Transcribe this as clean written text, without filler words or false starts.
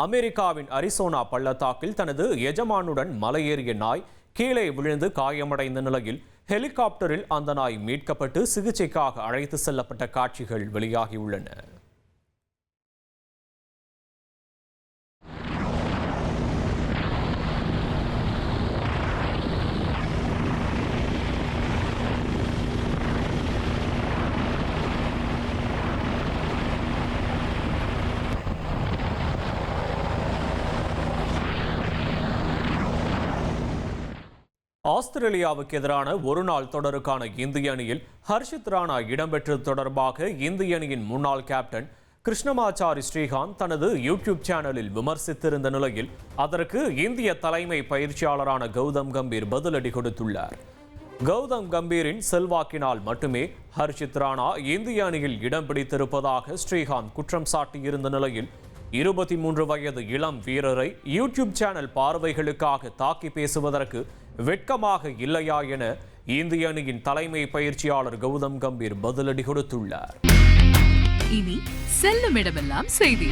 அமெரிக்காவின் அரிசோனா பள்ளத்தாக்கில் தனது எஜமானுடன் மலையேறிய நாய் கீழே விழுந்து காயமடைந்த நிலையில் ஹெலிகாப்டரில் அந்த நாய் மீட்கப்பட்டு சிகிச்சைக்காக அழைத்து செல்லப்பட்ட காட்சிகள் வெளியாகியுள்ளன. ஆஸ்திரேலியாவுக்கு எதிரான ஒருநாள் தொடருக்கான இந்திய அணியில் ஹர்ஷித் ராணா இடம்பெற்றது தொடர்பாக இந்திய அணியின் முன்னாள் கேப்டன் கிருஷ்ணமாச்சாரி ஸ்ரீகாந்த் தனது யூடியூப் சேனலில் விமர்சித்திருந்த நிலையில் அதற்கு இந்திய தலைமை பயிற்சியாளரான கௌதம் கம்பீர் பதிலடி கொடுத்துள்ளார். கௌதம் கம்பீரின் செல்வாக்கினால் மட்டுமே ஹர்ஷித் ராணா இந்திய அணியில் இடம் பிடித்திருப்பதாக ஸ்ரீகாந்த் குற்றம் சாட்டியிருந்த நிலையில் 23 வயது இளம் வீரரை யூடியூப் சேனல் பார்வைகளுக்காக தாக்கி பேசுவதற்கு வெட்கமாக இல்லையா என இந்திய அணியின் தலைமை பயிற்சியாளர் கௌதம் கம்பீர் பதிலடி கொடுத்துள்ளார். இனி செல்லுமிடமெல்லாம் செய்தி.